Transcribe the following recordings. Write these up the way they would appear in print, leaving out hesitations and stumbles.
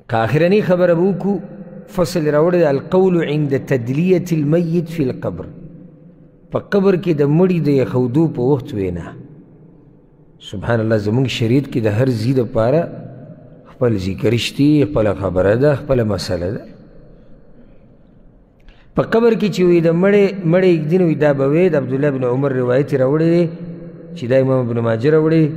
كآخرني خبر أبوكو فصل راوڑ القول عند تدلية الميت في القبر فقبر كي دا مڑی دا يخودو پا وقت وینا. سبحان الله زمونگ شریعت کی دا هر زید پارا خپل ذکرشتی خپل خبر دا خپل مسئلہ دا. پا قبر کی چوی دا مڑی ایک دن وی دا بوید عبداللہ بن عمر روایتی راوڑے دے چی دا امام ابن ماجر راوڑے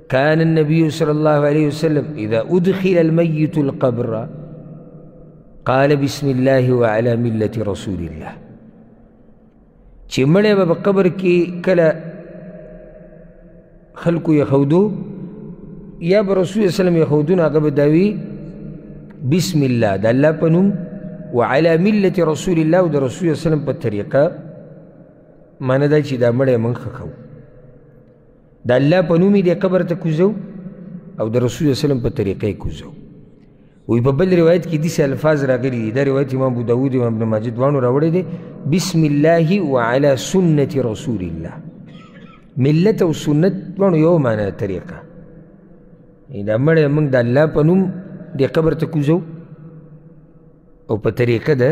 كان النبي صلى الله عليه وسلم إذا أدخل الميت القبر قال بسم الله وعلى ملة رسول الله. چی مڑے با قبر کی کلا خلقو یخودو یا با رسول اللہ علیہ وسلم یخودون اقب داوی بسم اللہ دا اللہ پنم وعلى ملة رسول الله و دا رسول اللہ علیہ وسلم پا طریقہ مانا دا چی دا مڑے من خخو دا اللہ پنومی دے قبر تا کزو او دا رسول اللہ علیہ وسلم پا طریقہ کزو. وی پا بل روایت کی دیس الفاظ را گری دی دا روایت امام ابو داود امام ابن ماجد وانو راوڑے دے بسم اللہ وعلى سنت رسول اللہ. ملت و سنت وانو یو مانا طریقہ دا مڑے منگ دا اللہ پنوم دے قبر تا کزو او پا طریقہ دا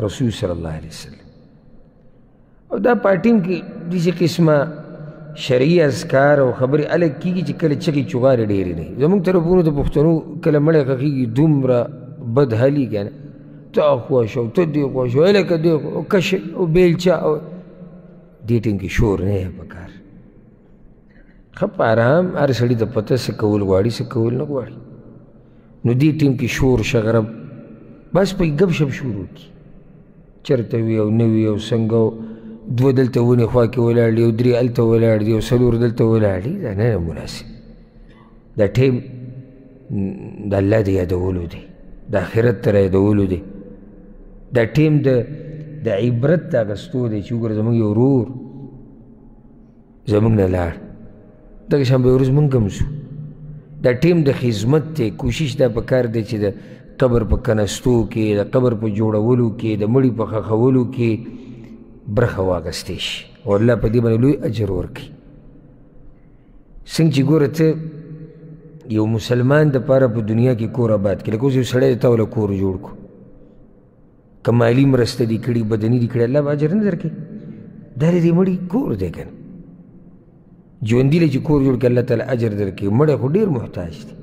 رسول صلی اللہ علیہ وسلم. او دا پارٹیم کی دیسی قسمہ شرعی اذکار او خبری الگ کی چی کل چکی چغار دیری نہیں. زمان طرفونو تا پختنو کل مڑے خاکی کی دوم را بد حالی کیا نا تا خواشو تا دی خواشو الکا دی خواشو کش او بیلچا دیٹن کی شور نہیں پکار. خب آرام آر سڑی تا پتا سکول گواری سکول نگواری نو دیٹن کی شور شغرب بس پا گب شب شروع کی چرتوی او نوی او سنگو دو دلتا ونی خواہ کی ولاڑ دی او دری علتا ولاڑ دی او سلور دلتا ولاڑ دی دا نینا مناسب. دا ٹیم دا اللہ دی یادولو دی دا آخرت تر یادولو دی دا ٹیم دا عبرت تا گستو دی چوگر زمانگی ورور زمانگ نلار دا کشان بے ورز منگم سو دا ٹیم دا خزمت تی کوشش دا پکار دی چی دا قبر پا کنستو کی دا قبر پا جوڑولو کی دا مڑی پا خخولو کی برخ واغستیش اور اللہ پا دی بنا لوی اجر ورکی. سنگ چی گورتا یو مسلمان دا پارا پا دنیا کی کور آباد کی لکو سیو سڑے دیتا والا کور جوڑ کو کمالی مرست دی کڑی بدنی دی کڑی اللہ با اجر ندر کے داری دی مڑی کور دے گن جو اندی لے چی کور جوڑ کے اللہ تعالی اجر در کے مڑے خود دیر محتاج دی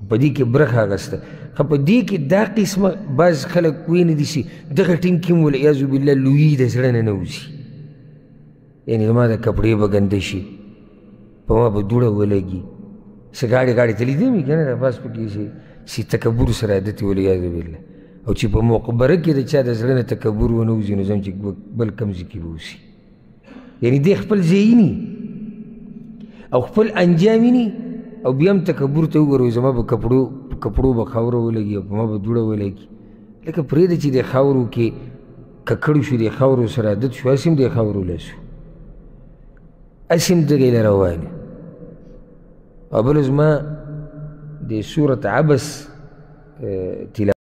پا دی کے برخ آغستا. خب پا دی کے دا قسم باز خلق وین دیسی دغا ٹیم کم والعیاذو باللہ لوی دا سڑن نوزی یعنی ما دا کپڑے بگندشی پا ما پا دوڑا ولگی سگاڑی تلی دیمی کیا نا دا باز پا کیسی سی تکبر سر عادتی والعیاذو باللہ او چی پا مقبرکی دا چا دا سڑن تکبر و نوزی نظام چی بل کمزی کی بوسی یعنی دی خپل زینی او خپل انجامی نی او بیام تکبر تا اگروی زما با کپڑو با خاورو ولگی او ما با دوڑا ولگی لیکن پرید چی دی خاورو که ککڑو شو دی خاورو سر عادت شو اسم دی خاورو لسو اسم دگی لروانی. او بلوز ما دی سورة عبس تلاوه